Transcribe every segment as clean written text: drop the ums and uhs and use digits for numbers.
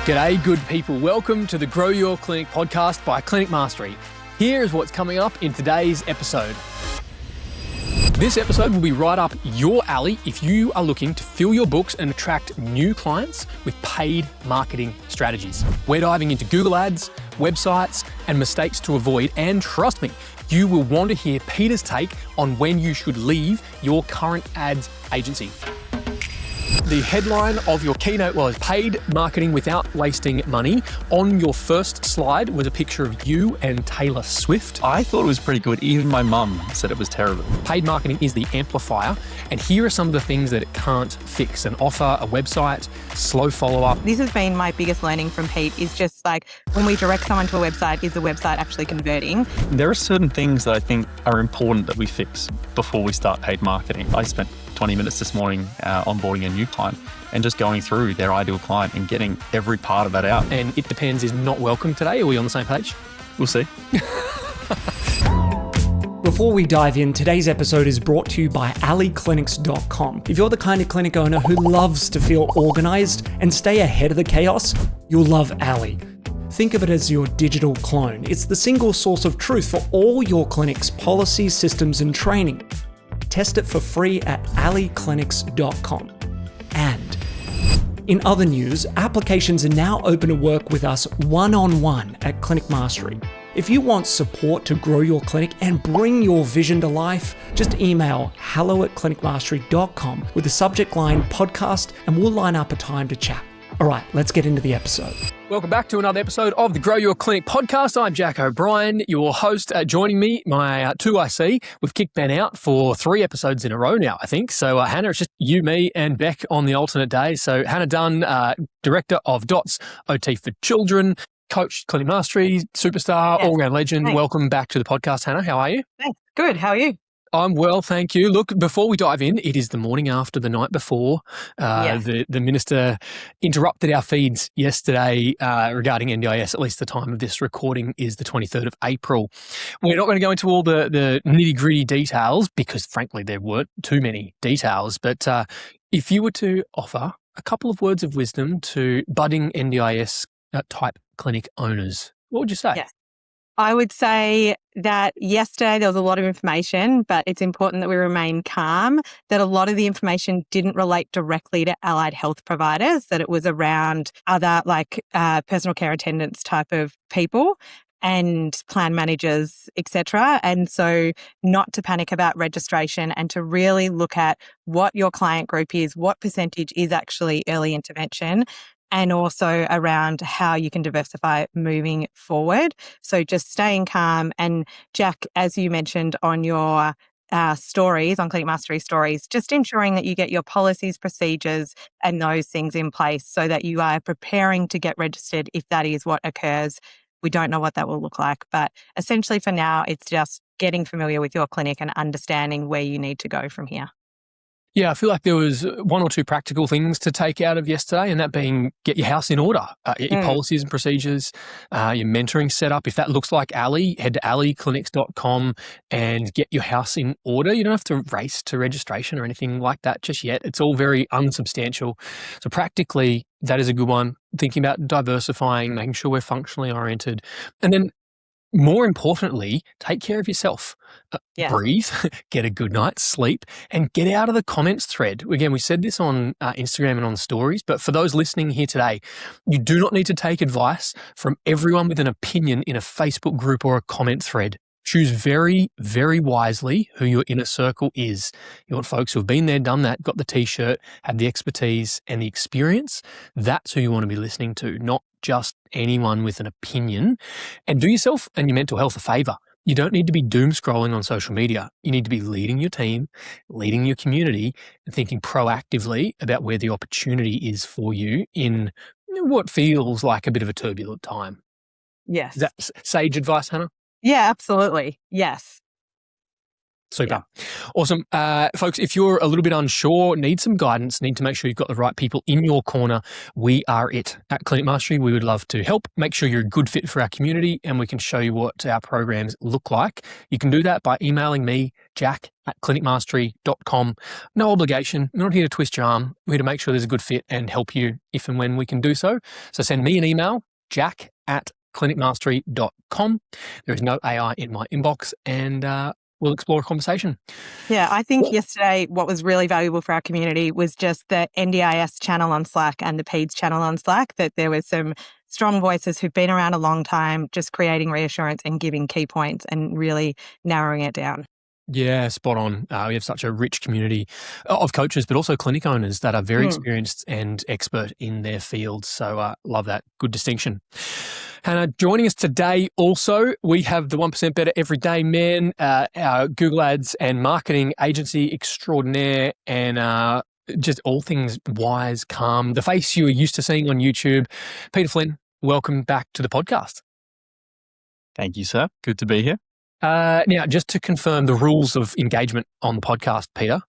G'day, good people. Welcome to the Grow Your Clinic podcast by Clinic Mastery. Here is what's coming up in today's episode. This episode will be right up your alley if you are looking to fill your books and attract new clients with paid marketing strategies. We're diving into Google Ads, websites, and mistakes to avoid. And trust me, you will want to hear Peter's take on when you should leave your current ads agency. The headline of your keynote was paid marketing without wasting money. On your first slide was a picture of you and Taylor Swift. I thought it was pretty good. Even my mum said it was terrible. Paid marketing is the amplifier, and here are some of the things that it can't fix: an offer, a website, slow follow-up. This has been my biggest learning from Pete, is just like when we direct someone to a website, is the website actually converting? There are certain things that I think are important that we fix before we start paid marketing. I spent 20 minutes this morning onboarding a new client and just going through their ideal client and getting every part of that out. And it depends is not welcome today. Are we on the same page? We'll see. Before we dive in, today's episode is brought to you by allieclinics.com. If you're the kind of clinic owner who loves to feel organized and stay ahead of the chaos, you'll love Allie. Think of it as your digital clone. It's the single source of truth for all your clinic's policies, systems, and training. Test it for free at allieclinics.com. And in other news, applications are now open to work with us one-on-one at Clinic Mastery. If you want support to grow your clinic and bring your vision to life, just email hello@clinicmastery.com with the subject line podcast, and we'll line up a time to chat. All right, let's get into the episode. Welcome back to another episode of the Grow Your Clinic podcast. I'm Jack O'Brien, your host. Joining me, my 2IC. We've kicked Ben out for 3 episodes in a row now, I think. So Hannah, it's just you, me, and Beck on the alternate day. So Hannah Dunn, Director of DOTS OT for Children, Coach Clinic Mastery, superstar, Yes. all-round legend. Thanks. Welcome back to the podcast, Hannah. How are you? Thanks. Good. How are you? I'm well, thank you. Look, before we dive in, it is the morning after the night before. Yes. The minister interrupted our feeds yesterday regarding NDIS. At least the time of this recording is the 23rd of April. We're not going to go into all the nitty-gritty details because, frankly, there weren't too many details. But if you were to offer a couple of words of wisdom to budding NDIS type clinic owners, what would you say? Yes. I would say that yesterday there was a lot of information, but it's important that we remain calm, that a lot of the information didn't relate directly to allied health providers, that it was around other personal care attendants type of people and plan managers, etc. And so not to panic about registration and to really look at what your client group is, what percentage is actually early intervention, and also around how you can diversify moving forward. So just staying calm. And Jack, as you mentioned on your stories, on Clinic Mastery stories, just ensuring that you get your policies, procedures, and those things in place so that you are preparing to get registered if that is what occurs. We don't know what that will look like, but essentially for now, it's just getting familiar with your clinic and understanding where you need to go from here. Yeah, I feel like there was 1 or 2 practical things to take out of yesterday, and that being get your house in order, your policies and procedures, your mentoring setup. If that looks like Allie, head to allieclinics.com and get your house in order. You don't have to race to registration or anything like that just yet. It's all very unsubstantial. So practically, that is a good one. Thinking about diversifying, making sure we're functionally oriented. And then more importantly, take care of yourself. Yes. Breathe, get a good night's sleep, and get out of the comments thread. Again, we said this on Instagram and on stories, but for those listening here today, you do not need to take advice from everyone with an opinion in a Facebook group or a comment thread. Choose very, very wisely who your inner circle is. You want folks who have been there, done that, got the t-shirt, had the expertise and the experience. That's who you want to be listening to, not just anyone with an opinion. And do yourself and your mental health a favor. You don't need to be doom scrolling on social media. You need to be leading your team, leading your community, and thinking proactively about where the opportunity is for you in what feels like a bit of a turbulent time. Yes. Is that sage advice, Hannah? Yeah, absolutely. Yes. Super. Awesome. Folks, if you're a little bit unsure, need some guidance, need to make sure you've got the right people in your corner, we are it. At Clinic Mastery, we would love to help, make sure you're a good fit for our community, and we can show you what our programs look like. You can do that by emailing me, jack@clinicmastery.com. No obligation. We're not here to twist your arm. We're here to make sure there's a good fit and help you if and when we can do so. So send me an email, jack@clinicmastery.com. There is no AI in my inbox, and we'll explore a conversation. Yeah, I think yesterday what was really valuable for our community was just the NDIS channel on Slack and the PEDS channel on Slack, that there was some strong voices who've been around a long time, just creating reassurance and giving key points and really narrowing it down. Yeah, spot on. We have such a rich community of coaches, but also clinic owners that are very experienced and expert in their fields. So love that. Good distinction. Hannah, joining us today also, we have the 1% Better Everyday Man, our Google Ads and marketing agency extraordinaire, and just all things wise, calm, the face you are used to seeing on YouTube. Peter Flynn, welcome back to the podcast. Thank you, sir. Good to be here. Now, just to confirm the rules of engagement on the podcast, Peter,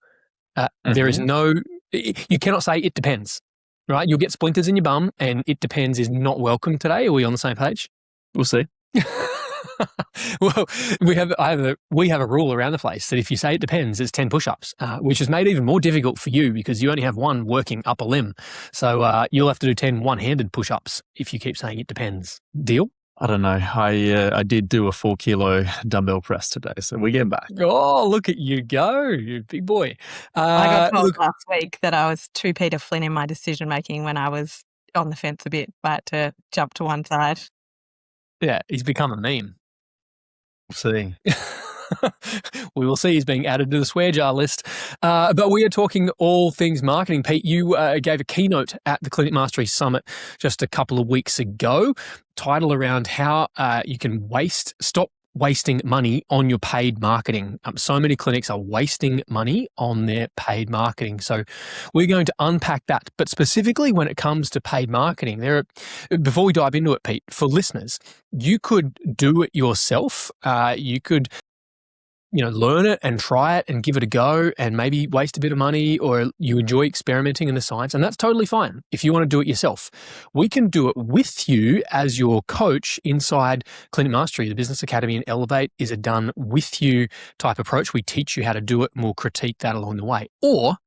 there is you cannot say it depends, right? You'll get splinters in your bum, and it depends is not welcome today. Are we on the same page? We'll see. Well, we have a rule around the place that if you say it depends, it's 10 push-ups, which is made even more difficult for you because you only have one working upper limb. So you'll have to do 10 one-handed push-ups if you keep saying it depends. Deal? I don't know. I did do a 4 kilo dumbbell press today, so we get back. Oh, look at you go, you big boy. I got told last week that I was too Peter Flynn in my decision making when I was on the fence a bit, but to jump to one side. Yeah, he's become a meme. We'll see. We will see. He's being added to the swear jar list. But we are talking all things marketing. Pete, you gave a keynote at the Clinic Mastery Summit just a couple of weeks ago, title around how you can stop wasting money on your paid marketing. So many clinics are wasting money on their paid marketing. So we're going to unpack that. But specifically when it comes to paid marketing, before we dive into it, Pete, for listeners, you could do it yourself. You could learn it and try it and give it a go and maybe waste a bit of money, or you enjoy experimenting in the science, and that's totally fine if you want to do it yourself. We can do it with you as your coach inside Clinic Mastery. The Business Academy and Elevate is a done with you type approach. We teach you how to do it and we'll critique that along the way. Or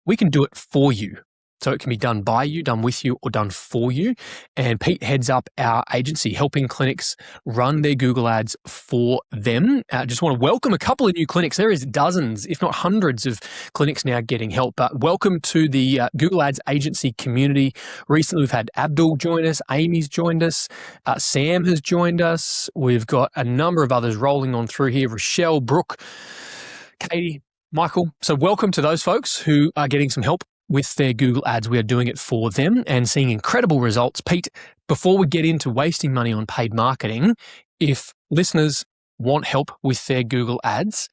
we can do it for you. So it can be done by you, done with you, or done for you. And Pete heads up our agency, helping clinics run their Google Ads for them. I just want to welcome a couple of new clinics. There is dozens, if not hundreds of clinics now getting help. But welcome to the Google Ads agency community. Recently, we've had Abdul join us. Amy's joined us. Sam has joined us. We've got a number of others rolling on through here. Rochelle, Brooke, Katie, Michael. So welcome to those folks who are getting some help with their Google Ads. We are doing it for them and seeing incredible results. Pete, before we get into wasting money on paid marketing, if listeners want help with their Google Ads,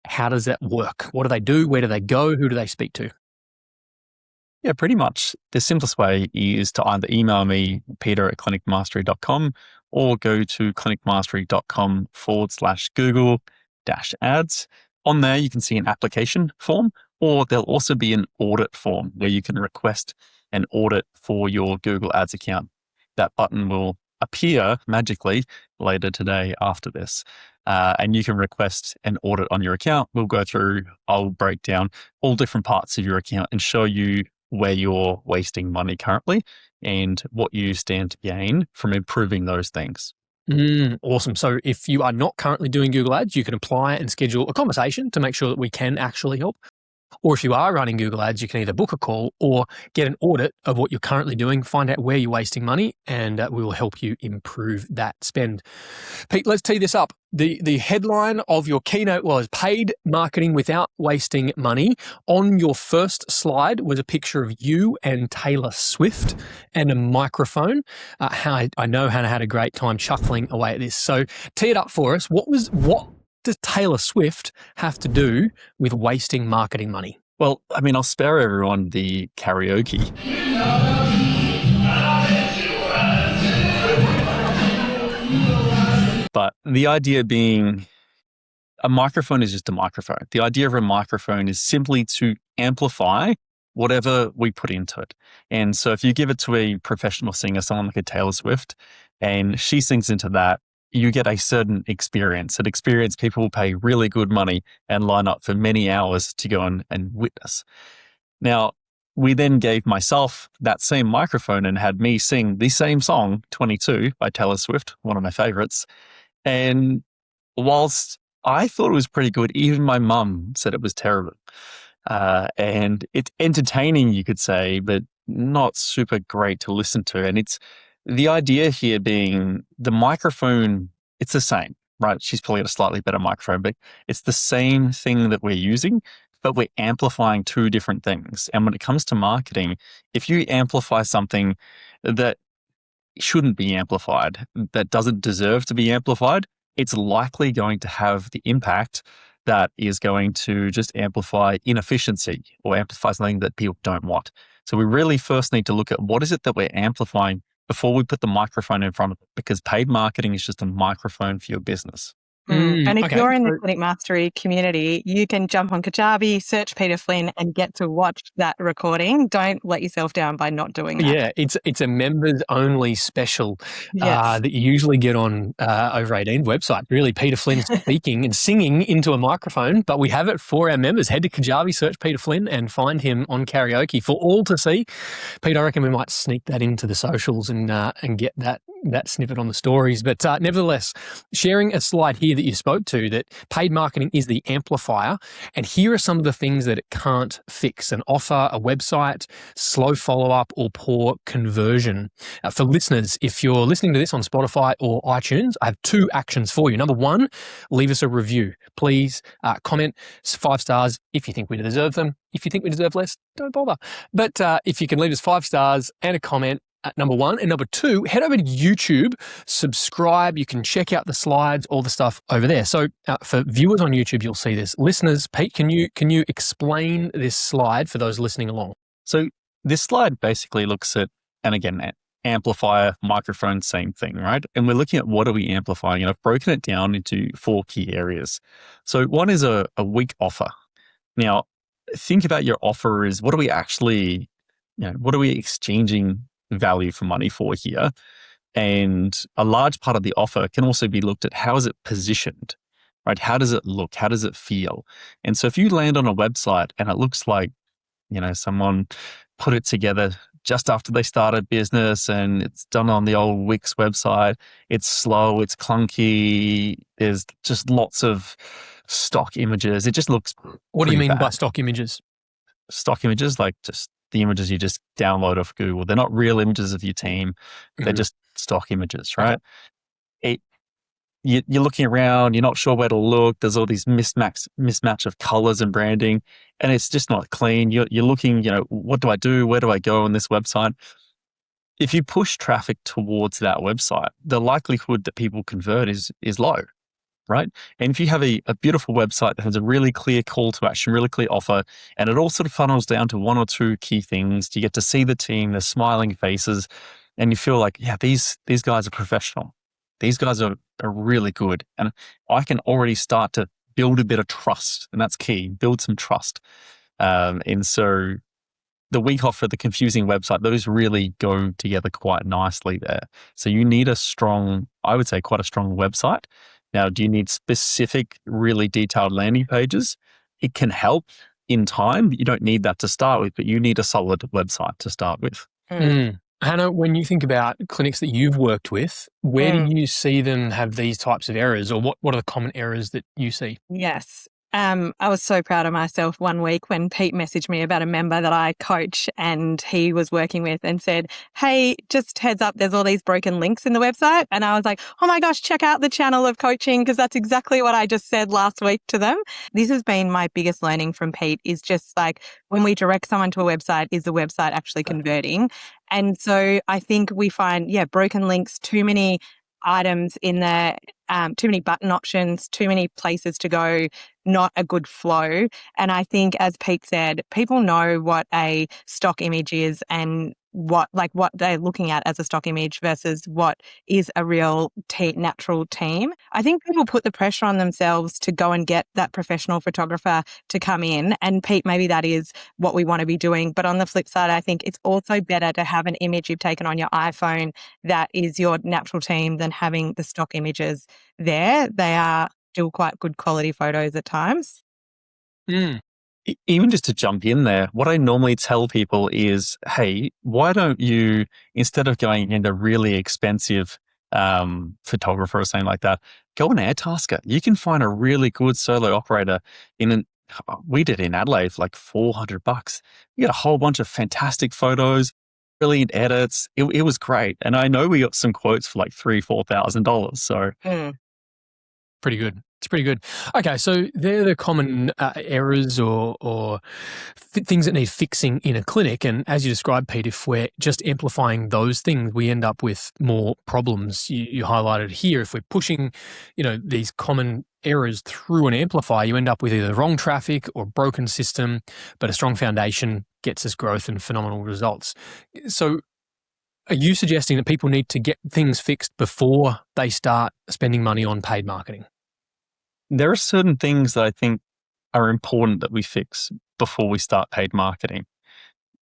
how does that work? What do they do? Where do they go? Who do they speak to? Yeah, pretty much. The simplest way is to either email me, peter@clinicmastery.com, or go to clinicmastery.com/Google-ads. On there, you can see an application form, or there'll also be an audit form where you can request an audit for your Google Ads account. That button will appear magically later today after this. And you can request an audit on your account. We'll go through, I'll break down all different parts of your account and show you where you're wasting money currently and what you stand to gain from improving those things. Awesome. So if you are not currently doing Google Ads, you can apply and schedule a conversation to make sure that we can actually help. Or if you are running Google Ads, you can either book a call or get an audit of what you're currently doing, find out where you're wasting money, and we will help you improve that spend. Pete, let's tee this up. The headline of your keynote was Paid Marketing Without Wasting Money. On your first slide was a picture of you and Taylor Swift and a microphone. I know Hannah had a great time chuckling away at this. So tee it up for us. What does Taylor Swift have to do with wasting marketing money? Well, I mean, I'll spare everyone the karaoke. But the idea being, a microphone is just a microphone. The idea of a microphone is simply to amplify whatever we put into it. And so if you give it to a professional singer, someone like a Taylor Swift, and she sings into that, you get a certain experience. An experience people will pay really good money and line up for many hours to go and witness. Now, we then gave myself that same microphone and had me sing the same song, 22 by Taylor Swift, one of my favorites. And whilst I thought it was pretty good, even my mum said it was terrible. And it's entertaining, you could say, but not super great to listen to. And it's the idea here being the microphone, it's the same, right? She's probably got a slightly better microphone, but it's the same thing that we're using, but we're amplifying two different things. And when it comes to marketing, if you amplify something that shouldn't be amplified, that doesn't deserve to be amplified, it's likely going to have the impact that is going to just amplify inefficiency or amplify something that people don't want. So we really first need to look at what is it that we're amplifying before we put the microphone in front of it, because paid marketing is just a microphone for your business. And if okay. you're in the Clinic Mastery community, you can jump on Kajabi, search Peter Flynn, and get to watch that recording. Don't let yourself down by not doing that. Yeah, it's a members only special Yes. that you usually get on Over 18 website. Really, Peter Flynn speaking and singing into a microphone, but we have it for our members. Head to Kajabi, search Peter Flynn, and find him on karaoke for all to see. Pete, I reckon we might sneak that into the socials and get that snippet on the stories. But nevertheless, sharing a slide here that you spoke to, that paid marketing is the amplifier. And here are some of the things that it can't fix: an offer, a website, slow follow-up, or poor conversion. For listeners, if you're listening to this on Spotify or iTunes, I have 2 actions for you. Number 1, leave us a review. Please comment 5 stars if you think we deserve them. If you think we deserve less, don't bother. But if you can leave us 5 stars and a comment, number 1. And number 2, head over to YouTube, subscribe. You can check out the slides, all the stuff over there. So for viewers on YouTube, you'll see this. Listeners, Pete, can you explain this slide for those listening along? So this slide basically looks at, and again, amplifier, microphone, same thing, right? And we're looking at what are we amplifying? And I've broken it down into 4 key areas. So one is a weak offer. Now, think about your offer is what are we actually, what are we exchanging value for money for here? And a large part of the offer can also be looked at, how is it positioned, right? How does it look? How does it feel? And so if you land on a website and it looks like, someone put it together just after they started business and it's done on the old Wix website, it's slow, it's clunky, there's just lots of stock images. It just looks What do you mean bad. by stock images? Stock images, like just the images you just download off Google. They're not real images of your team. They're just stock images, right? You're looking around, you're not sure where to look. There's all these mismatch of colors and branding, and it's just not clean. You're looking, what do I do? Where do I go on this website? If you push traffic towards that website, the likelihood that people convert is low, right? And if you have a beautiful website that has a really clear call to action, really clear offer, and it all sort of funnels down to 1 or 2 key things, you get to see the team, their smiling faces, and you feel like, yeah, these guys are professional. These guys are really good. And I can already start to build a bit of trust, and that's key, build some trust. And so the weak offer, the confusing website, those really go together quite nicely there. So you need I would say quite a strong website. Now, do you need specific, really detailed landing pages? It can help in time. You don't need that to start with, but you need a solid website to start with. Hannah, when you think about clinics that you've worked with, where do you see them have these types of errors, or what are the common errors that you see? Yes. I was so proud of myself one week when Pete messaged me about a member that I coach and he was working with and said, hey, just heads up, there's all these broken links in the website. And I was like, oh my gosh, check out the channel of coaching, because that's exactly what I just said last week to them. This has been my biggest learning from Pete, is just like, when we direct someone to a website, is the website actually converting? And so I think we find, broken links, too many items in there, too many button options, too many places to go, not a good flow. And I think, as Pete said, people know what a stock image is, and what they're looking at as a stock image versus what is a real natural team. I think people put the pressure on themselves to go and get that professional photographer to come in, and Pete, maybe that is what we want to be doing. But on the flip side, I think it's also better to have an image you've taken on your iPhone that is your natural team than having the stock images there. They are still quite good quality photos at times. Even just to jump in there, what I normally tell people is, hey, why don't you, instead of going into really expensive photographer or something like that, go on Airtasker. You can find a really good solo operator we did in Adelaide for like $400. You get a whole bunch of fantastic photos, brilliant edits. It was great. And I know we got some quotes for like $3,000-$4,000. So pretty good. It's pretty good. Okay, so they're the common errors or things that need fixing in a clinic. And as you described, Pete, if we're just amplifying those things, we end up with more problems. You highlighted here, if we're pushing, these common errors through an amplifier, you end up with either wrong traffic or broken system, but a strong foundation gets us growth and phenomenal results. So are you suggesting that people need to get things fixed before they start spending money on paid marketing? There are certain things that I think are important that we fix before we start paid marketing,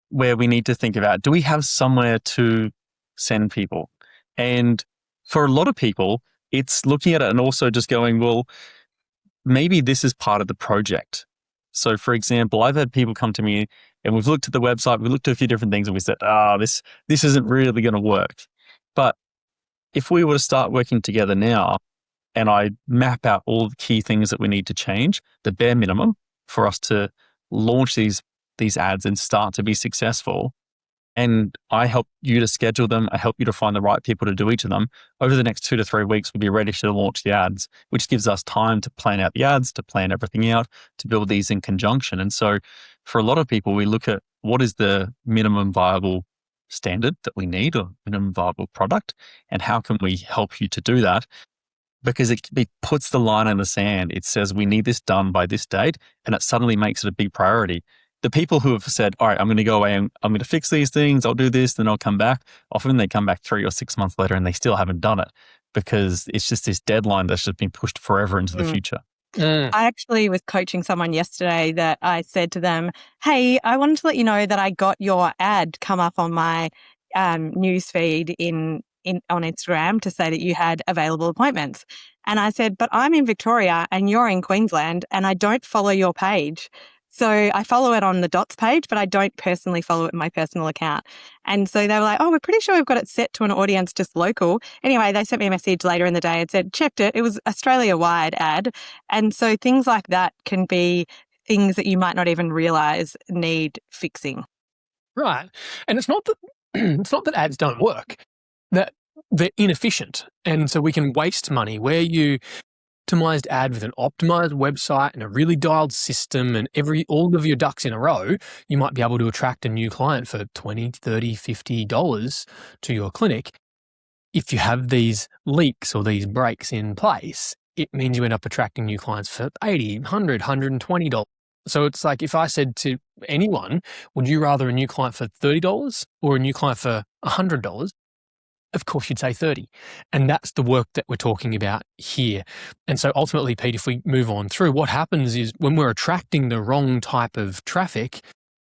where we need to think about, do we have somewhere to send people? And for a lot of people, it's looking at it and also just going, well, maybe this is part of the project. So for example, I've had people come to me and we've looked at the website, we looked at a few different things and we said, this isn't really going to work. But if we were to start working together now, and I map out all the key things that we need to change, the bare minimum for us to launch these ads and start to be successful. And I help you to schedule them. I help you to find the right people to do each of them. Over the next 2 to 3 weeks, we'll be ready to launch the ads, which gives us time to plan out the ads, to plan everything out, to build these in conjunction. And so for a lot of people, we look at what is the minimum viable standard that we need, or minimum viable product, and how can we help you to do that? Because it puts the line in the sand. It says we need this done by this date, and it suddenly makes it a big priority. The people who have said, all right, I'm going to go away and I'm going to fix these things, I'll do this, then I'll come back. Often they come back 3 or 6 months later and they still haven't done it because it's just this deadline that's just been pushed forever into the future. I actually was coaching someone yesterday that I said to them, hey, I wanted to let you know that I got your ad come up on my news feed on Instagram to say that you had available appointments. And I said, but I'm in Victoria and you're in Queensland and I don't follow your page. So I follow it on the Dots page, but I don't personally follow it in my personal account. And so they were like, oh, we're pretty sure we've got it set to an audience just local. Anyway, they sent me a message later in the day and said, checked it. It was Australia-wide ad. And so things like that can be things that you might not even realize need fixing. Right. And it's not that ads don't work, that they're inefficient. And so we can waste money where you optimized ad with an optimized website and a really dialed system and all of your ducks in a row, you might be able to attract a new client for $20, $30, $50 to your clinic. If you have these leaks or these breaks in place, it means you end up attracting new clients for $80, $100, $120. So it's like if I said to anyone, would you rather a new client for $30 or a new client for $100? Of course, you'd say 30. And that's the work that we're talking about here. And so ultimately, Pete, if we move on through, what happens is when we're attracting the wrong type of traffic,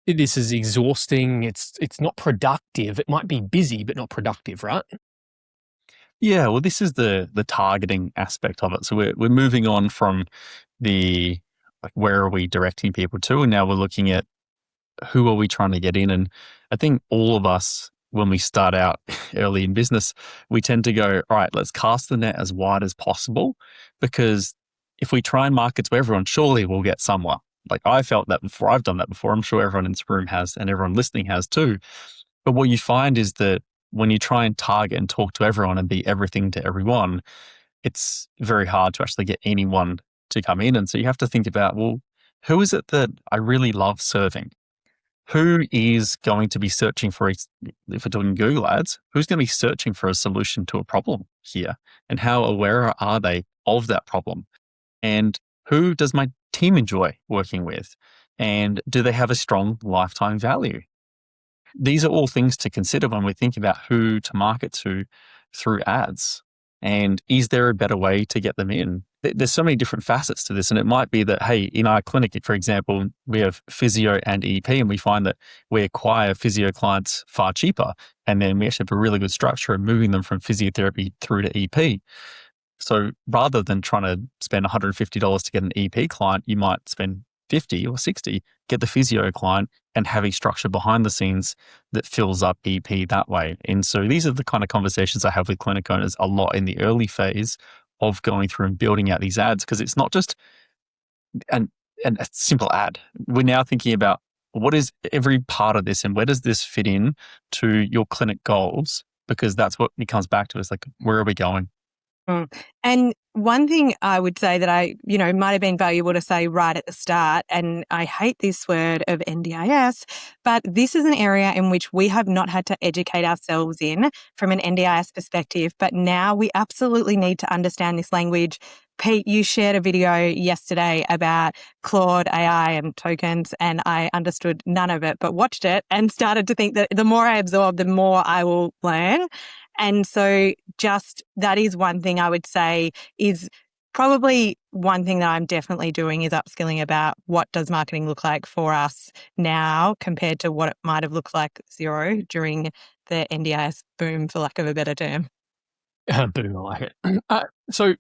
this is exhausting. It's not productive. It might be busy, but not productive, right? Yeah, well, this is the targeting aspect of it. So we're moving on from the, like, where are we directing people to? And now we're looking at who are we trying to get in? And I think all of us, when we start out early in business, we tend to go, all right, let's cast the net as wide as possible, because if we try and market to everyone, surely we'll get someone. Like, I felt that before. I've done that before. I'm sure everyone in this room has, and everyone listening has too. But what you find is that when you try and target and talk to everyone and be everything to everyone, it's very hard to actually get anyone to come in. And so you have to think about, well, who is it that I really love serving? Who is going to be searching for, if we're talking Google ads, who's going to be searching for a solution to a problem here? And how aware are they of that problem? And who does my team enjoy working with? And do they have a strong lifetime value? these are all things to consider when we think about who to market to through ads. And is there a better way to get them in? There's so many different facets to this. And it might be that, hey, in our clinic, for example, we have physio and EP, and we find that we acquire physio clients far cheaper. And then we actually have a really good structure of moving them from physiotherapy through to EP. So rather than trying to spend $150 to get an EP client, you might spend 50 or 60, get the physio client and have a structure behind the scenes that fills up EP that way. And so these are the kind of conversations I have with clinic owners a lot in the early phase of going through and building out these ads, because it's not just a simple ad. We're now thinking about what is every part of this and where does this fit in to your clinic goals? Because that's what it comes back to, is like, where are we going? And one thing I would say that might have been valuable to say right at the start, and I hate this word of NDIS, but this is an area in which we have not had to educate ourselves in from an NDIS perspective, but now we absolutely need to understand this language. Pete, you shared a video yesterday about Claude AI and tokens, and I understood none of it, but watched it and started to think that the more I absorb, the more I will learn. And so just that is one thing I would say is probably one thing that I'm definitely doing is upskilling about what does marketing look like for us now compared to what it might have looked like Xero during the NDIS boom, for lack of a better term. Boom, I like it. So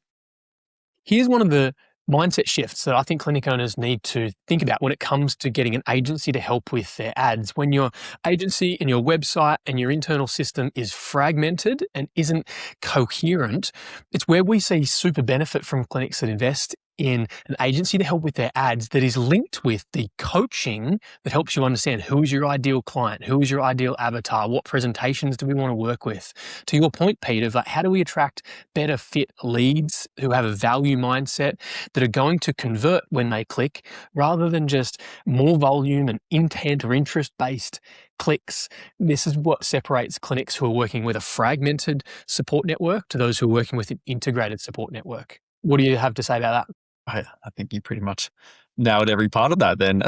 here's one of the mindset shifts that I think clinic owners need to think about when it comes to getting an agency to help with their ads. When your agency and your website and your internal system is fragmented and isn't coherent, it's where we see super benefit from clinics that invest in an agency to help with their ads that is linked with the coaching that helps you understand who is your ideal client, who is your ideal avatar, what presentations do we want to work with. To your point, Pete, of like, how do we attract better fit leads who have a value mindset that are going to convert when they click, rather than just more volume and intent or interest-based clicks. This is what separates clinics who are working with a fragmented support network to those who are working with an integrated support network. What do you have to say about that? I think you pretty much nailed every part of that then.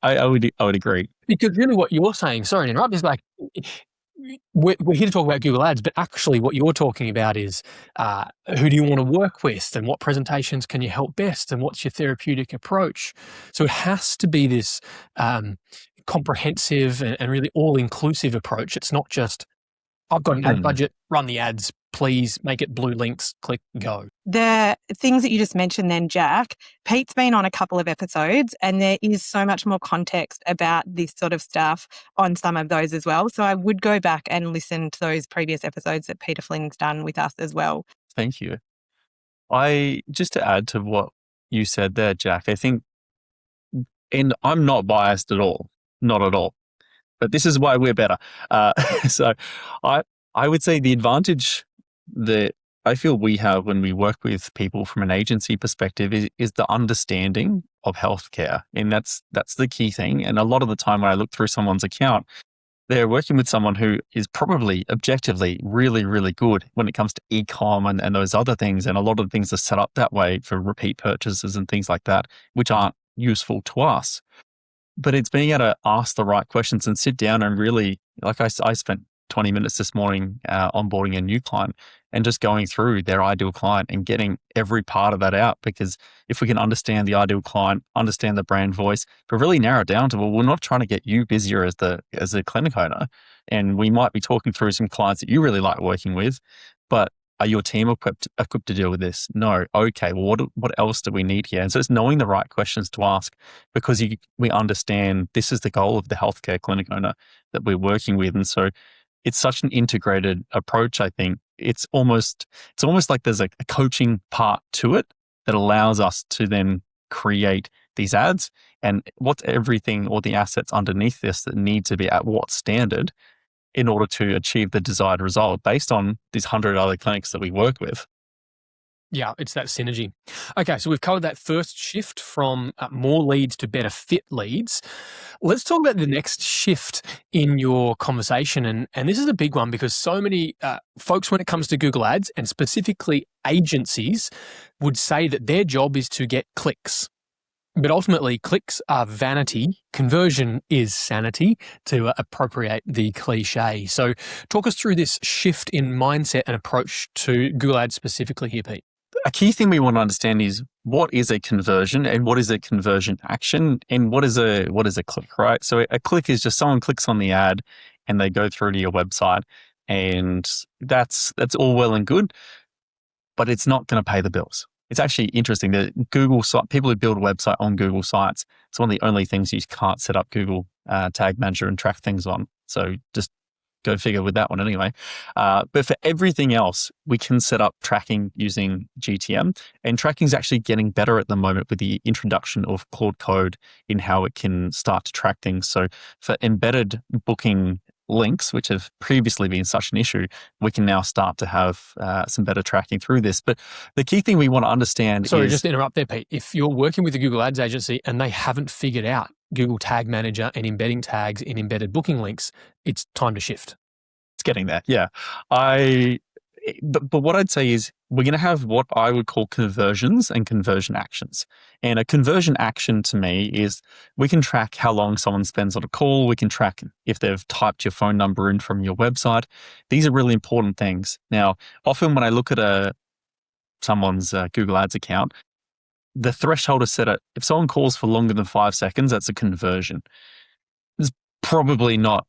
I would agree. Because really what you're saying, sorry to interrupt, is like, we're here to talk about Google Ads, but actually what you're talking about is who do you want to work with and what presentations can you help best and what's your therapeutic approach. So it has to be this comprehensive and really all-inclusive approach. It's not just, I've got an ad budget, run the ads, please make it blue links, click, go. The things that you just mentioned then, Jack, Pete's been on a couple of episodes and there is so much more context about this sort of stuff on some of those as well. So I would go back and listen to those previous episodes that Peter Flynn's done with us as well. Thank you. Just to add to what you said there, Jack, I think, and I'm not biased at all, not at all, but this is why we're better. So I would say the advantage that I feel we have when we work with people from an agency perspective is the understanding of healthcare. And that's the key thing. And a lot of the time when I look through someone's account, they're working with someone who is probably objectively really, really good when it comes to e-com and those other things. And a lot of things are set up that way for repeat purchases and things like that, which aren't useful to us. But it's being able to ask the right questions and sit down and really, like I spent 20 minutes this morning onboarding a new client and just going through their ideal client and getting every part of that out. Because if we can understand the ideal client, understand the brand voice, but really narrow it down to, well, we're not trying to get you busier as a clinic owner. And we might be talking through some clients that you really like working with, but are your team equipped to deal with this? No. Okay. Well, what else do we need here? And so it's knowing the right questions to ask, because we understand this is the goal of the healthcare clinic owner that we're working with. And so it's such an integrated approach. I think it's almost like there's a coaching part to it that allows us to then create these ads, and what's everything or the assets underneath this that need to be at what standard in order to achieve the desired result based on these 100 other clinics that we work with. Yeah, it's that synergy. Okay, so we've covered that first shift from more leads to better fit leads. Let's talk about the next shift in your conversation. And this is a big one because so many folks, when it comes to Google Ads, and specifically agencies, would say that their job is to get clicks. But ultimately, clicks are vanity. Conversion is sanity, to appropriate the cliche. So talk us through this shift in mindset and approach to Google Ads specifically here, Pete. A key thing we want to understand is what is a conversion and what is a conversion action and what is a click, right? So a click is just someone clicks on the ad and they go through to your website, and that's all well and good, but it's not going to pay the bills. It's actually interesting that Google site, people who build a website on Google sites, it's one of the only things you can't set up Google Tag Manager and track things on. So just go figure with that one anyway. But for everything else, we can set up tracking using GTM, and tracking is actually getting better at the moment with the introduction of Claude Code in how it can start to track things. So for embedded booking links, which have previously been such an issue, we can now start to have some better tracking through this. But the key thing we want to understand Sorry, is... just to interrupt there, Pete. If you're working with a Google Ads agency and they haven't figured out Google Tag Manager and embedding tags in embedded booking links, it's time to shift. It's getting there, yeah. But what I'd say is we're going to have what I would call conversions and conversion actions. And a conversion action to me is we can track how long someone spends on a call. We can track if they've typed your phone number in from your website. These are really important things. Now, often when I look at someone's Google Ads account, the threshold is set at, if someone calls for longer than 5 seconds, that's a conversion. It's probably not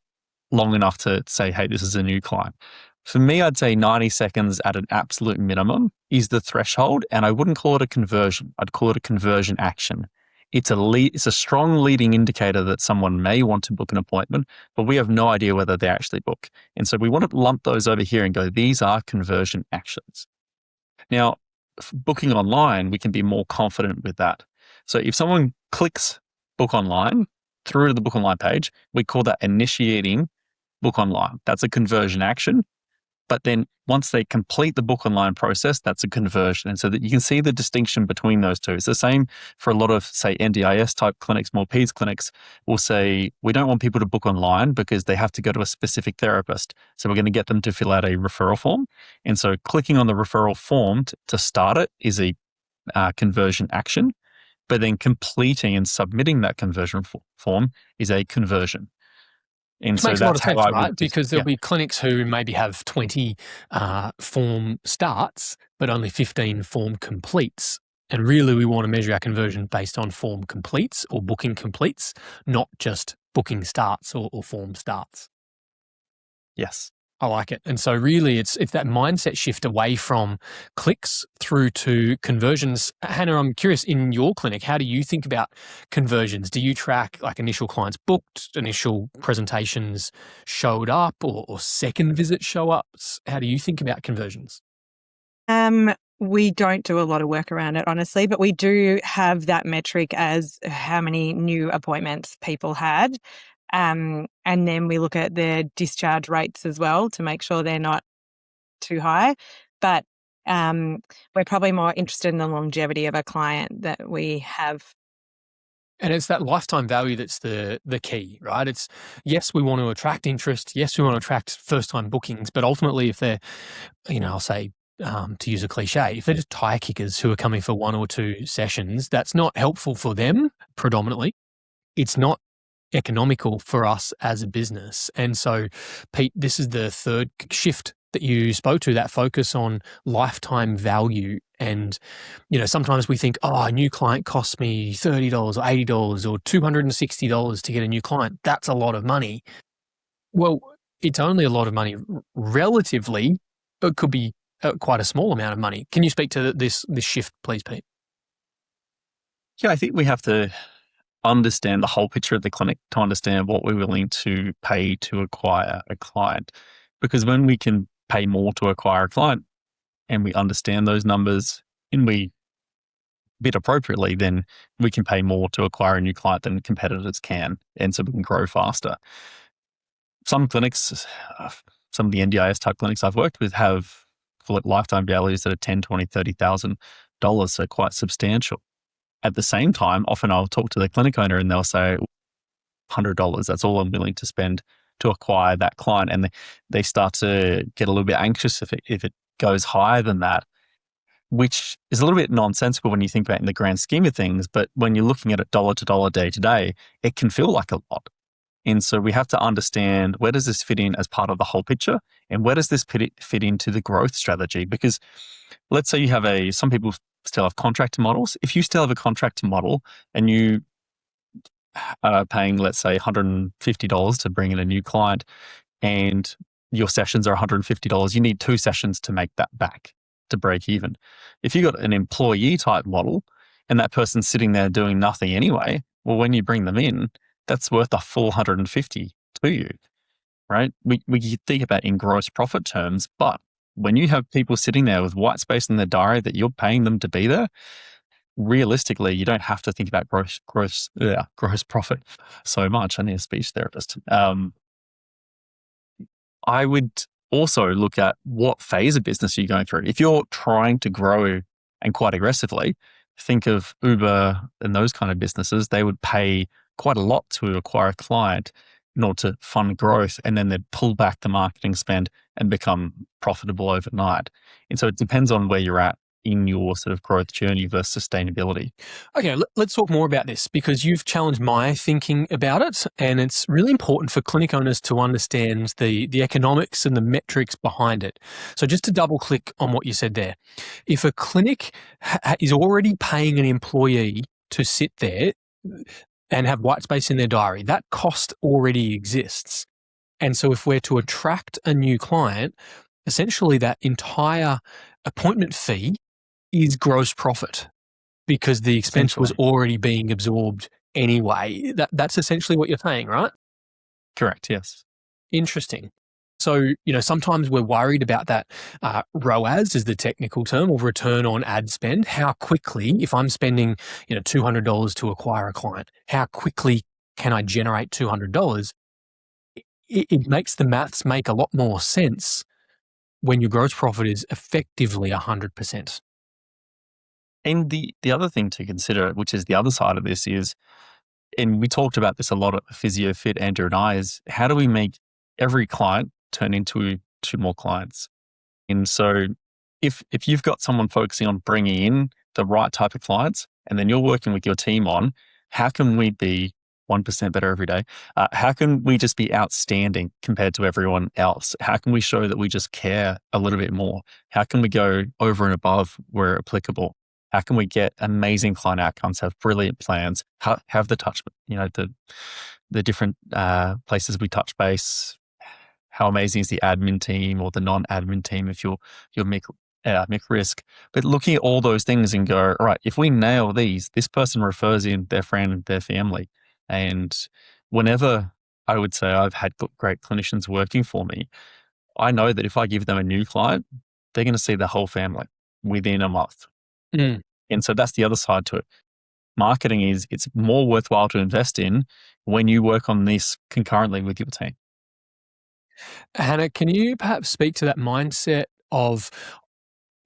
long enough to say, hey, this is a new client. For me, I'd say 90 seconds at an absolute minimum is the threshold, and I wouldn't call it a conversion. I'd call it a conversion action. It's a strong leading indicator that someone may want to book an appointment, but we have no idea whether they actually book. And so we want to lump those over here and go, these are conversion actions. Now, booking online, we can be more confident with that. So if someone clicks book online through to the book online page, we call that initiating book online. That's a conversion action. But then once they complete the book online process, that's a conversion. And so that you can see the distinction between those two. It's the same for a lot of, say, NDIS type clinics, more peds clinics will say, we don't want people to book online because they have to go to a specific therapist. So we're going to get them to fill out a referral form. And so clicking on the referral form to start it is a conversion action. But then completing and submitting that conversion form is a conversion. And Which so makes a lot of that's how sense, I right? would, Because there'll be clinics who maybe have 20 form starts, but only 15 form completes. And really, we want to measure our conversion based on form completes or booking completes, not just booking starts or form starts. Yes. I like it. And so really it's that mindset shift away from clicks through to conversions. Hannah, I'm curious, in your clinic, how do you think about conversions? Do you track like initial clients booked, initial presentations showed up, or second visit show ups? How do you think about conversions? We don't do a lot of work around it, honestly, but we do have that metric as how many new appointments people had. And then we look at their discharge rates as well to make sure they're not too high. But we're probably more interested in the longevity of a client that we have. And it's that lifetime value that's the key, right? It's, yes, we want to attract interest. Yes, we want to attract first-time bookings. But ultimately, if they're, I'll say, to use a cliche, if they're just tire kickers who are coming for 1 or 2 sessions, that's not helpful for them predominantly. It's not economical for us as a business. And so, Pete, this is the third shift that you spoke to, that focus on lifetime value. And, sometimes we think, a new client costs me $30 or $80 or $260 to get a new client. That's a lot of money. Well, it's only a lot of money relatively. It could be quite a small amount of money. Can you speak to this shift, please, Pete? Yeah, I think we have to understand the whole picture of the clinic to understand what we're willing to pay to acquire a client. Because when we can pay more to acquire a client and we understand those numbers and we bid appropriately, then we can pay more to acquire a new client than competitors can. And so we can grow faster. Some clinics, some of the NDIS type clinics I've worked with have, call it lifetime values that are $10,000, $20,000, $30,000, so quite substantial. At the same time, often I'll talk to the clinic owner and they'll say, $100, that's all I'm willing to spend to acquire that client. And they start to get a little bit anxious if it goes higher than that. which is a little bit nonsensical when you think about it in the grand scheme of things. But when you're looking at it dollar to dollar, day to day, it can feel like a lot. And so we have to understand, where does this fit in as part of the whole picture? And where does this fit into the growth strategy? Because let's say you have some people still have contractor models. If you still have a contractor model and you are paying, let's say, $150 to bring in a new client, and your sessions are $150, you need 2 sessions to make that back, to break even. If you got an employee type model and that person's sitting there doing nothing anyway, well, when you bring them in, that's worth a full 150 to you, right? We think about in gross profit terms, but when you have people sitting there with white space in their diary that you're paying them to be there, realistically, you don't have to think about gross profit so much. I need a speech therapist. I would also look at what phase of business you're going through. If you're trying to grow and quite aggressively, think of Uber and those kind of businesses. They would pay quite a lot to acquire a client in order to fund growth, and then they'd pull back the marketing spend and become profitable overnight. And so it depends on where you're at in your sort of growth journey versus sustainability. Okay, let's talk more about this, because you've challenged my thinking about it, and it's really important for clinic owners to understand the economics and the metrics behind it. So just to double click on what you said there, if a clinic is already paying an employee to sit there and have white space in their diary, that cost already exists. And so if we're to attract a new client, essentially that entire appointment fee is gross profit, because the expense was already being absorbed anyway. That's essentially what you're saying, right? Correct, yes. Interesting. So, sometimes we're worried about that ROAS is the technical term, or return on ad spend. How quickly, if I'm spending, $200 to acquire a client, how quickly can I generate $200? It makes the maths make a lot more sense when your gross profit is effectively 100%. And the other thing to consider, which is the other side of this, is, and we talked about this a lot at PhysioFit, Andrew and I, is how do we make every client turn into 2 more clients? And so if you've got someone focusing on bringing in the right type of clients, and then you're working with your team on how can we be 1% better every day? How can we just be outstanding compared to everyone else? How can we show that we just care a little bit more? How can we go over and above where applicable? How can we get amazing client outcomes, have brilliant plans, have the touch, the different places we touch base? How amazing is the admin team or the non-admin team if you're MIC risk? But looking at all those things and go, right, if we nail these, this person refers in their friend, their family. And whenever I would say I've had great clinicians working for me, I know that if I give them a new client, they're going to see the whole family within a month. Mm. And so that's the other side to it. Marketing it's more worthwhile to invest in when you work on this concurrently with your team. Hannah, can you perhaps speak to that mindset of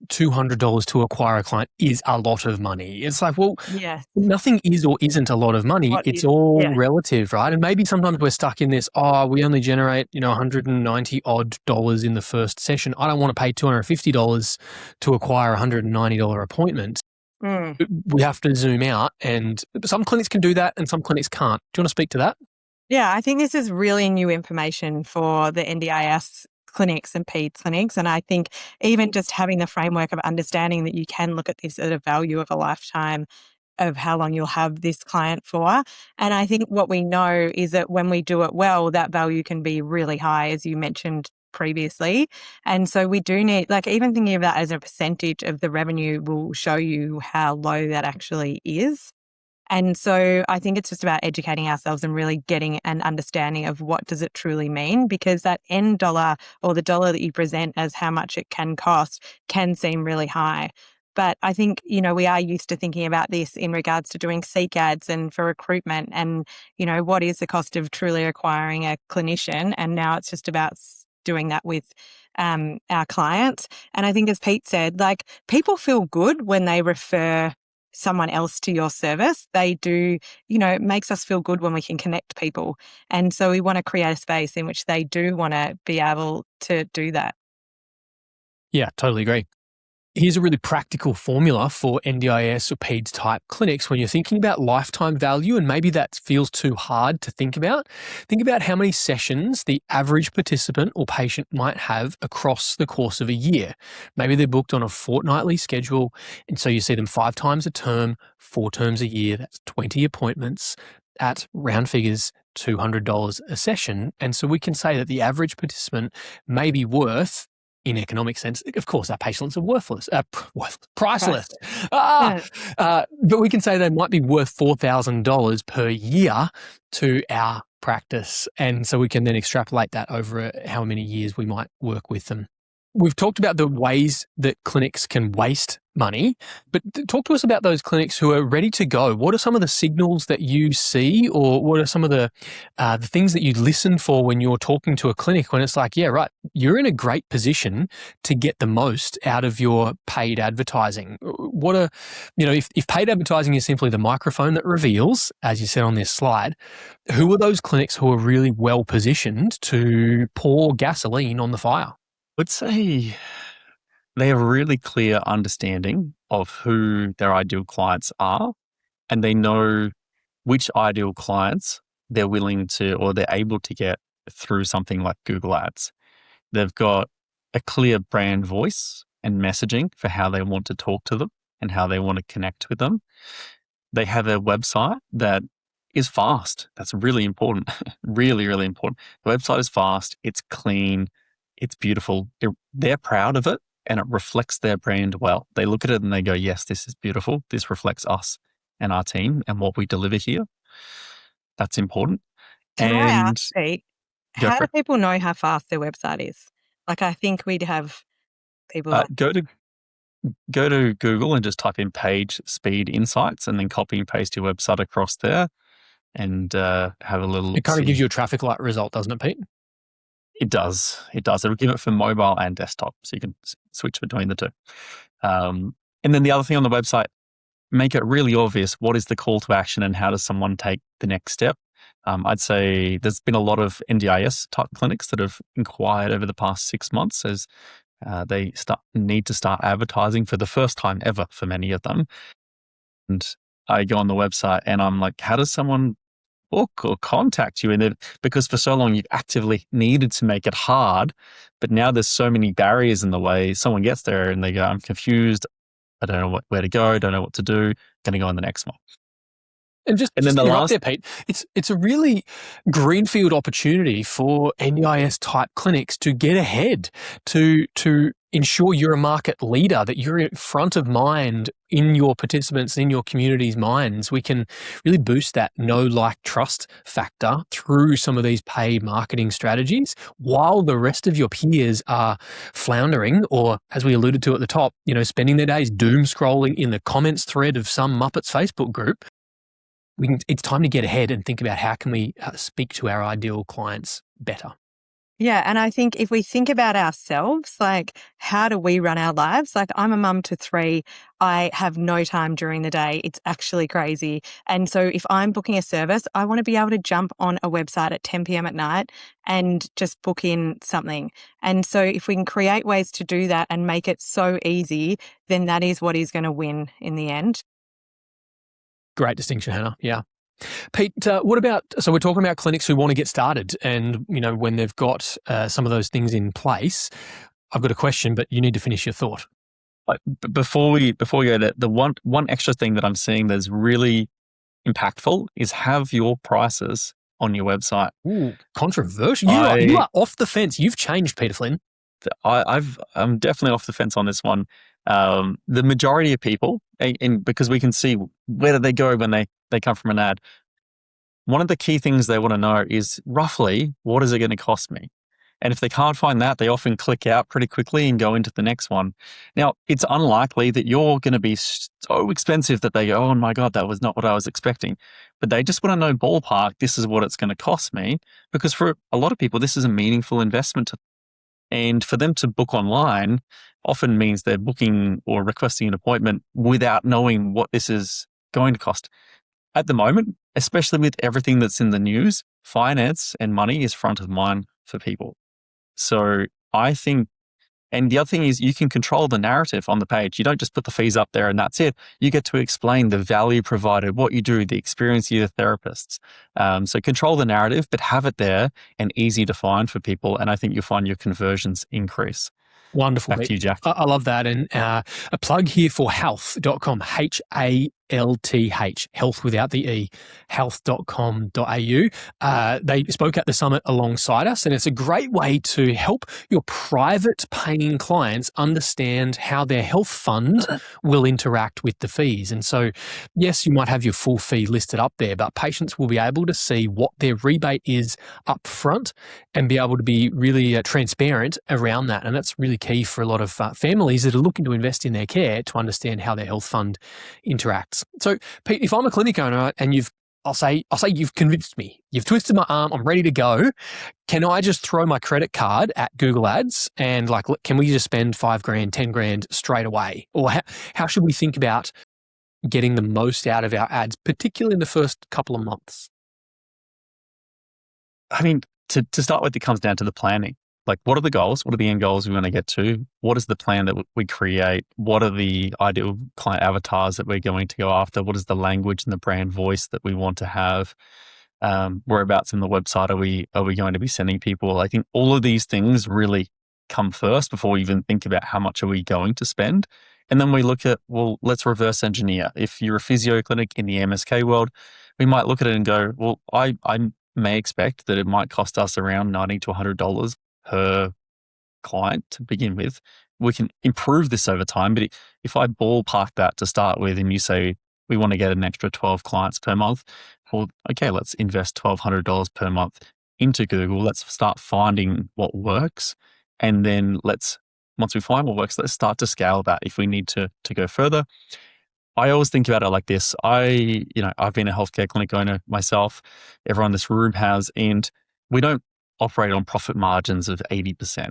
$200 to acquire a client is a lot of money? It's like, well, Yes. nothing is or isn't a lot of money. It's all relative, right? And maybe sometimes we're stuck in this, we only generate, $190 odd in the first session. I don't want to pay $250 to acquire a $190 appointment. Mm. We have to zoom out, and some clinics can do that and some clinics can't. Do you want to speak to that? Yeah, I think this is really new information for the NDIS clinics and PED clinics. And I think even just having the framework of understanding that you can look at this at a value of a lifetime of how long you'll have this client for. And I think what we know is that when we do it well, that value can be really high, as you mentioned previously. And so we do need, even thinking of that as a percentage of the revenue will show you how low that actually is. And so I think it's just about educating ourselves and really getting an understanding of what does it truly mean, because that end dollar or the dollar that you present as how much it can cost can seem really high. But I think, we are used to thinking about this in regards to doing Seek ads and for recruitment and, what is the cost of truly acquiring a clinician? And now it's just about doing that with our clients. And I think, as Pete said, people feel good when they refer someone else to your service. They do, it makes us feel good when we can connect people. And so we want to create a space in which they do want to be able to do that. Yeah, totally agree. Here's a really practical formula for NDIS or PEDS type clinics. When you're thinking about lifetime value, and maybe that feels too hard to think about how many sessions the average participant or patient might have across the course of a year. Maybe they're booked on a fortnightly schedule, and so you see them 5 times a term, 4 terms a year. That's 20 appointments at round figures, $200 a session. And so we can say that the average participant may be worth, in economic sense, of course, our patients are priceless. But we can say they might be worth $4,000 per year to our practice. And so we can then extrapolate that over how many years we might work with them. We've talked about the ways that clinics can waste money, but talk to us about those clinics who are ready to go. What are some of the signals that you see, or what are some of the things that you listen for when you're talking to a clinic when it's like, yeah, right, you're in a great position to get the most out of your paid advertising? What are, if paid advertising is simply the microphone that reveals, as you said on this slide, who are those clinics who are really well positioned to pour gasoline on the fire? I would say they have a really clear understanding of who their ideal clients are, and they know which ideal clients they're willing to, or they're able to get through something like Google Ads. They've got a clear brand voice and messaging for how they want to talk to them and how they want to connect with them. They have a website that is fast. That's really important. Really, really important. The website is fast. It's clean. It's beautiful. They're proud of it, and it reflects their brand well. They look at it and they go, yes, this is beautiful. This reflects us and our team and what we deliver here. That's important. Can I ask, Pete, Go how for do people know how fast their website is? Like, I think we'd have people Go to Google and just type in page speed insights and then copy and paste your website across there and have a little look. It kind of gives you a traffic light result, doesn't it, Pete? It does. It'll give it for mobile and desktop, so you can switch between the two. And then the other thing on the website, make it really obvious what is the call to action and how does someone take the next step. I'd say there's been a lot of NDIS type clinics that have inquired over the past 6 months as they need to start advertising for the first time ever for many of them. And I go on the website and I'm like, how does someone book or contact you? And because for so long you've actively needed to make it hard, but now there's so many barriers in the way. Someone gets there and they go, I'm confused. I don't know where to go. Don't know what to do. Going to go on the next one. And then the last there, Pete, it's a really greenfield opportunity for NDIS type clinics to get ahead, to ensure you're a market leader, that you're in front of mind in your participants, in your community's minds. We can really boost that know, like, trust factor through some of these paid marketing strategies while the rest of your peers are floundering, or as we alluded to at the top, spending their days doom scrolling in the comments thread of some Muppets Facebook group. It's time to get ahead and think about how can we speak to our ideal clients better. Yeah. And I think if we think about ourselves, like, how do we run our lives? Like, I'm a mum to 3. I have no time during the day. It's actually crazy. And so if I'm booking a service, I want to be able to jump on a website at 10 p.m. at night and just book in something. And so if we can create ways to do that and make it so easy, then that is what is going to win in the end. Great distinction, Hannah. Yeah. Pete, what about, so we're talking about clinics who want to get started and, when they've got some of those things in place. I've got a question, but you need to finish your thought. Before we go there, the one extra thing that I'm seeing that's really impactful is have your prices on your website. Ooh, controversial. You are off the fence. You've changed, Peter Flynn. I'm definitely off the fence on this one. The majority of people, and because we can see where do they go when they come from an ad. One of the key things they want to know is roughly what is it going to cost me? And if they can't find that, they often click out pretty quickly and go into the next one. Now, it's unlikely that you're going to be so expensive that they go, oh my God, that was not what I was expecting. But they just want to know ballpark, this is what it's going to cost me. Because for a lot of people, this is a meaningful investment to them. And for them to book online often means they're booking or requesting an appointment without knowing what this is going to cost. At the moment, especially with everything that's in the news, finance and money is front of mind for people. So I think And the other thing is you can control the narrative on the page. You don't just put the fees up there and that's it. You get to explain the value provided, what you do, the experience of your therapists. So control the narrative, but have it there and easy to find for people. And I think you'll find your conversions increase. Wonderful. Back to you, Jack. I love that. And a plug here for health.com, HALTH, health without the E, health.com.au. They spoke at the summit alongside us, and it's a great way to help your private paying clients understand how their health fund will interact with the fees. And so, yes, you might have your full fee listed up there, but patients will be able to see what their rebate is up front and be able to be really transparent around that. And that's really key for a lot of families that are looking to invest in their care to understand how their health fund interacts. So, Pete, if I'm a clinic owner and I'll say you've convinced me, you've twisted my arm, I'm ready to go. Can I just throw my credit card at Google Ads and can we just spend $5,000, $10,000 straight away? Or how should we think about getting the most out of our ads, particularly in the first couple of months? I mean, to start with, it comes down to the planning. Like, what are the goals? What are the end goals we want to get to? What is the plan that we create? What are the ideal client avatars that we're going to go after? What is the language and the brand voice that we want to have? Whereabouts in the website are we going to be sending people? I think all of these things really come first before we even think about how much are we going to spend. And then we look at, well, let's reverse engineer. If you're a physio clinic in the MSK world, we might look at it and go, well, I may expect that it might cost us around $90 to $100 per client to begin with. We can improve this over time, but if I ballpark that to start with and you say we want to get an extra 12 clients per month, well, okay, let's invest $1,200 per month into Google. Let's start finding what works. And then once we find what works, let's start to scale that if we need to go further. I always think about it like this. I've been a healthcare clinic owner myself. Everyone in this room has, and we don't operate on profit margins of 80%.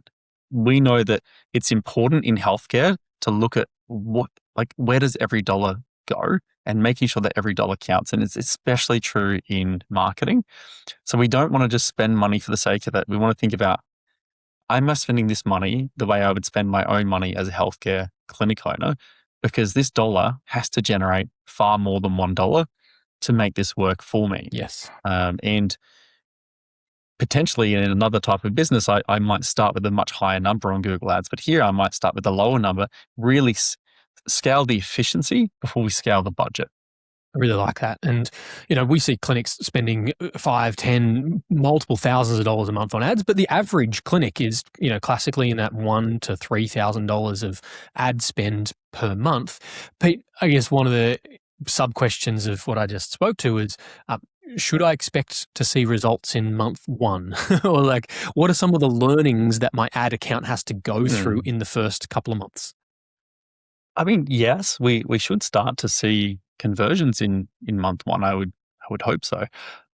We know that it's important in healthcare to look at where does every dollar go and making sure that every dollar counts. And it's especially true in marketing. So we don't want to just spend money for the sake of it. We want to think about, am I spending this money the way I would spend my own money as a healthcare clinic owner? Because this dollar has to generate far more than $1 to make this work for me. Yes. And potentially in another type of business, I might start with a much higher number on Google Ads, but here I might start with a lower number, really scale the efficiency before we scale the budget. I really like that. And, we see clinics spending 5, 10, multiple thousands of dollars a month on ads, but the average clinic is, classically in that $1,000 to $3,000 of ad spend per month. Pete, I guess one of the sub-questions of what I just spoke to is, should I expect to see results in month 1? Or what are some of the learnings that my ad account has to go through in the first couple of months? I mean, yes, we should start to see conversions in month 1. I would hope so.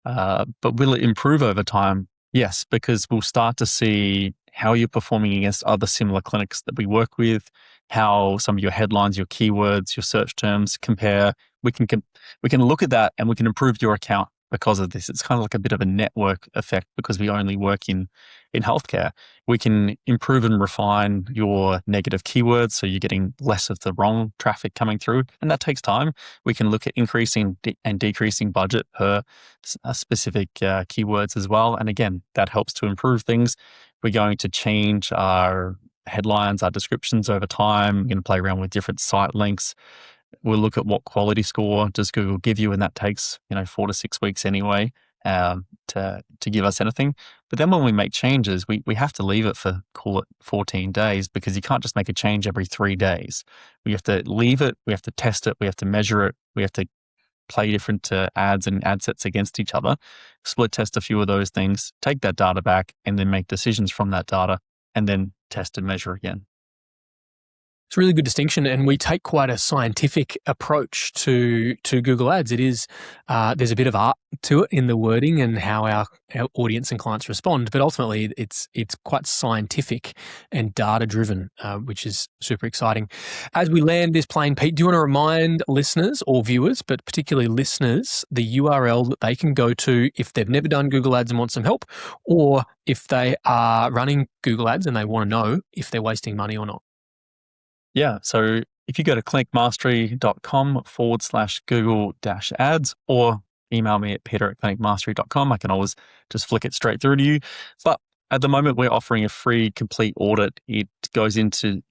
But will it improve over time? Yes, because we'll start to see how you're performing against other similar clinics that we work with, how some of your headlines, your keywords, your search terms compare. We can look at that and we can improve your account because of this. It's kind of like a bit of a network effect because we only work in healthcare. We can improve and refine your negative keywords so you're getting less of the wrong traffic coming through, and that takes time. We can look at increasing and decreasing budget per specific keywords as well. And again, that helps to improve things. We're going to change our headlines, our descriptions over time. We're going to play around with different site links. We'll look at what quality score does Google give you, and that takes 4 to 6 weeks anyway to give us anything. But then when we make changes, we have to leave it for, call it 14 days, because you can't just make a change every 3 days. We have to leave it, we have to test it, we have to measure it, we have to play different ads and ad sets against each other, split test a few of those things, take that data back, and then make decisions from that data, and then test and measure again. It's a really good distinction, and we take quite a scientific approach to Google Ads. It is there's a bit of art to it in the wording and how our audience and clients respond, but ultimately it's quite scientific and data driven, which is super exciting. As we land this plane, Pete, do you want to remind listeners or viewers, but particularly listeners, the URL that they can go to if they've never done Google Ads and want some help, or if they are running Google Ads and they want to know if they're wasting money or not? Yeah. So if you go to clinicmastery.com/Google-ads or email me at peter@clinicmastery.com, I can always just flick it straight through to you. But at the moment, we're offering a free complete audit. It goes into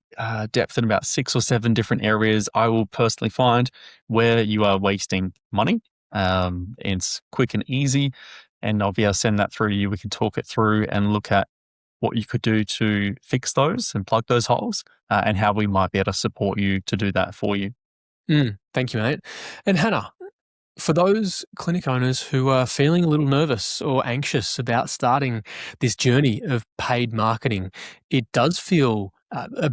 depth in about 6 or 7 different areas I will personally find where you are wasting money. It's quick and easy, and I'll be able to send that through to you. We can talk it through and look at what you could do to fix those and plug those holes, and how we might be able to support you to do that for you. Thank you, mate. And Hannah, for those clinic owners who are feeling a little nervous or anxious about starting this journey of paid marketing, it does feel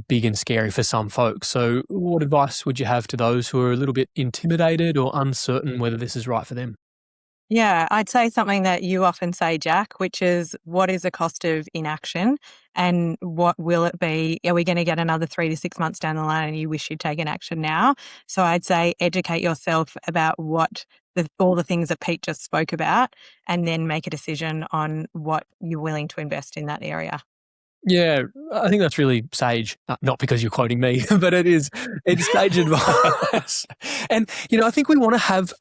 big and scary for some folks. So what advice would you have to those who are a little bit intimidated or uncertain whether this is right for them? Yeah, I'd say something that you often say, Jack, which is what is the cost of inaction and what will it be? Are we going to get another 3 to 6 months down the line and you wish you'd taken action now? So I'd say educate yourself about all the things that Pete just spoke about, and then make a decision on what you're willing to invest in that area. Yeah, I think that's really sage. Not because you're quoting me, but it's sage advice. And I think we want to have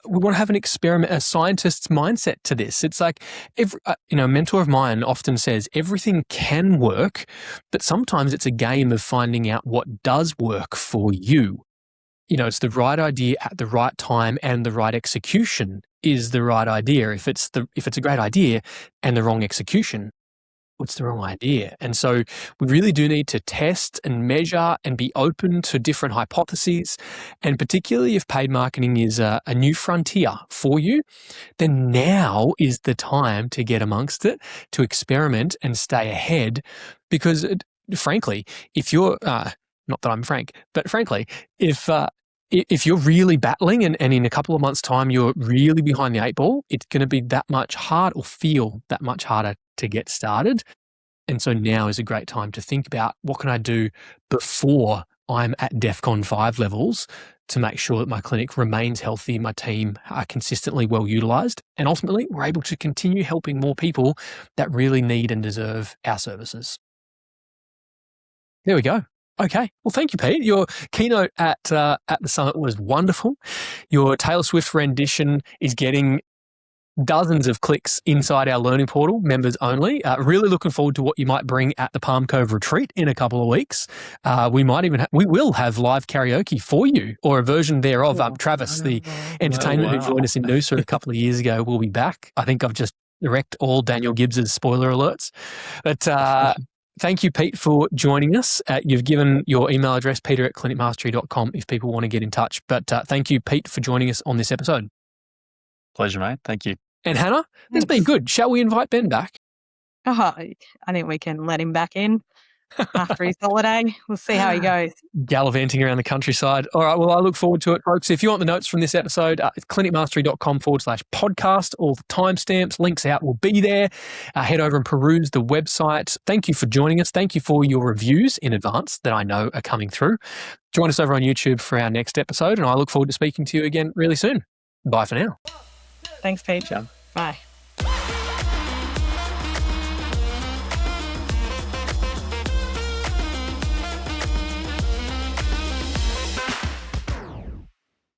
an experiment, a scientist's mindset to this. It's like a mentor of mine often says everything can work, but sometimes it's a game of finding out what does work for you. It's the right idea at the right time, and the right execution is the right idea. If it's a great idea and the wrong execution, what's the wrong idea? And so we really do need to test and measure and be open to different hypotheses. And particularly if paid marketing is a new frontier for you, then now is the time to get amongst it, to experiment and stay ahead. Because frankly, if you're, not that I'm frank, but frankly, if you're really battling and in a couple of months' time you're really behind the 8 ball, it's going to be that much hard, or feel that much harder to get started. And so now is a great time to think about what can I do before I'm at DEFCON 5 levels to make sure that my clinic remains healthy, my team are consistently well utilized, and ultimately we're able to continue helping more people that really need and deserve our services. There we go. Okay. Well, thank you, Pete. Your keynote at the summit was wonderful. Your Taylor Swift rendition is getting dozens of clicks inside our learning portal, members only. Really looking forward to what you might bring at the Palm Cove retreat in a couple of weeks. We will have live karaoke for you, or a version thereof. Travis, the entertainment who joined us in Noosa a couple of years ago, will be back. I think I've just wrecked all Daniel Gibbs's spoiler alerts. But thank you, Pete, for joining us. You've given your email address, peter@clinicmastery.com, if people want to get in touch. But thank you, Pete, for joining us on this episode. Pleasure, mate. Thank you. And Hannah, it's been good. Shall we invite Ben back? Oh, I think we can let him back in after his holiday. We'll see how he goes. Gallivanting around the countryside. All right, well, I look forward to it, folks. If you want the notes from this episode, it's clinicmastery.com/podcast. All the timestamps, links out will be there. Head over and peruse the website. Thank you for joining us. Thank you for your reviews in advance that I know are coming through. Join us over on YouTube for our next episode, and I look forward to speaking to you again really soon. Bye for now. Thanks, Pete. Ciao. Bye.